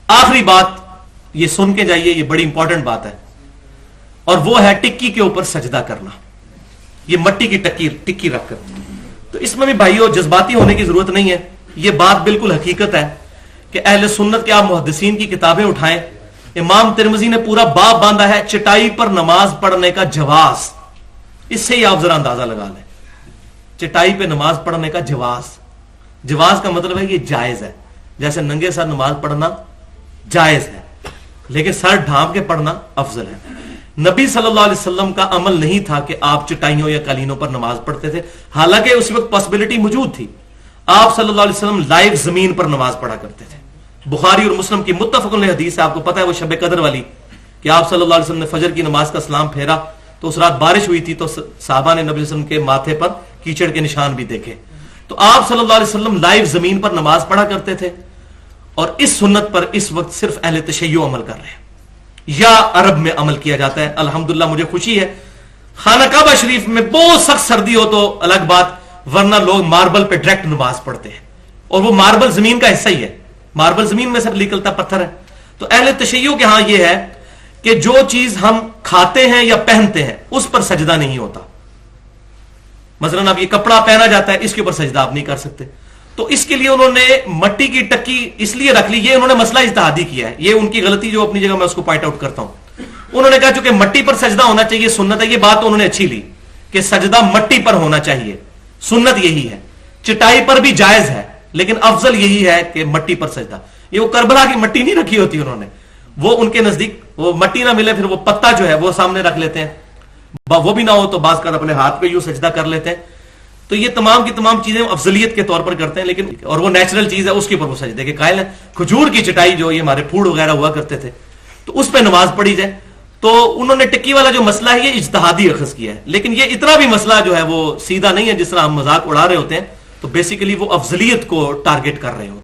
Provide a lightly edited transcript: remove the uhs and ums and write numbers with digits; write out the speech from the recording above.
آخری بات یہ سن کے جائیے، یہ بڑی انپورٹنٹ بات ہے، اور وہ ہے ٹکی کے اوپر سجدہ کرنا، یہ مٹی کی ٹکی رکھ کر۔ تو اس میں بھی بھائیو جذباتی ہونے کی ضرورت نہیں ہے، یہ بات بالکل حقیقت ہے کہ اہل سنت کے آپ محدثین کی کتابیں اٹھائیں، امام ترمذی نے پورا باب باندھا ہے چٹائی پر نماز پڑھنے کا جواز۔ اس سے ہی آپ ذرا اندازہ لگا لیں، چٹائی پہ نماز پڑھنے کا جواز کا مطلب ہے یہ جائز ہے، جیسے ننگے سر نماز پڑھنا جائز ہے، لیکن سر ڈھانپ کے پڑھنا افضل ہے۔ نبی صلی اللہ علیہ وسلم کا عمل نہیں تھا کہ آپ چٹائیوں یا قالینوں پر نماز پڑھتے تھے، حالانکہ اس وقت پاسبلٹی موجود تھی۔ آپ صلی اللہ علیہ وسلم لائیو زمین پر نماز پڑھا کرتے تھے۔ بخاری اور مسلم کی متفق علیہ حدیث ہے، آپ کو پتہ ہے وہ شب قدر والی، کہ آپ صلی اللہ علیہ وسلم نے فجر کی نماز کا سلام پھیرا تو اس رات بارش ہوئی تھی، تو صحابہ نے نبی صلی اللہ علیہ وسلم کے ماتھے پر کیچڑ کے نشان بھی دیکھے۔ تو آپ صلی اللہ علیہ وسلم لائیو زمین پر نماز پڑھا کرتے تھے، اور اس سنت پر اس وقت صرف اہل تشیع عمل کر رہے ہیں، یا عرب میں عمل کیا جاتا ہے۔ الحمدللہ مجھے خوشی ہے، خانہ کعبہ شریف میں بہت سخت سردی ہو تو الگ بات، ورنہ لوگ ماربل پہ ڈائریکٹ نماز پڑھتے ہیں، اور وہ ماربل زمین کا حصہ ہی ہے، ماربل زمین میں سے نکلتا پتھر ہے۔ تو اہل تشیع کے ہاں یہ ہے کہ جو چیز ہم کھاتے ہیں یا پہنتے ہیں اس پر سجدہ نہیں ہوتا۔ مثلا اب یہ کپڑا پہنا جاتا ہے، اس کے اوپر سجدہ آپ نہیں کر سکتے، تو اس کے لیے انہوں نے مٹی کی ٹکی اس لیے رکھ لی، یہ انہوں نے مسئلہ اجتہادی کیا ہے، یہ ان کی غلطی جو اپنی جگہ میں اس کو پوائنٹ آؤٹ کرتا ہوں۔ انہوں نے کہا چونکہ مٹی پر سجدہ ہونا چاہیے سنت ہے، یہ بات تو انہوں نے اچھی لی کہ سجدہ مٹی پر ہونا چاہیے، سنت یہی ہے۔ چٹائی پر بھی جائز ہے، لیکن افضل یہی ہے کہ مٹی پر سجدہ۔ یہ وہ کربلا کی مٹی نہیں رکھی ہوتی انہوں نے، وہ ان کے نزدیک وہ مٹی نہ ملے پھر وہ پتا جو ہے وہ سامنے رکھ لیتے ہیں، وہ بھی نہ ہو تو بعض کا اپنے ہاتھ پہ یوں سجدہ کر لیتے ہیں۔ تو یہ تمام کی تمام چیزیں افضلیت کے طور پر کرتے ہیں، لیکن اور وہ نیچرل چیز ہے اس کے اوپر وہ سجدے کے قائل ہے۔ کھجور کی چٹائی جو یہ ہمارے پھوڑ وغیرہ ہوا کرتے تھے تو اس پہ نماز پڑھی جائے، تو انہوں نے ٹکی والا جو مسئلہ ہے یہ اجتہادی اخذ کیا ہے، لیکن یہ اتنا بھی مسئلہ جو ہے وہ سیدھا نہیں ہے جس طرح ہم مذاق اڑا رہے ہوتے ہیں، تو بیسیکلی وہ افضلیت کو ٹارگٹ کر رہے ہوتے ہیں۔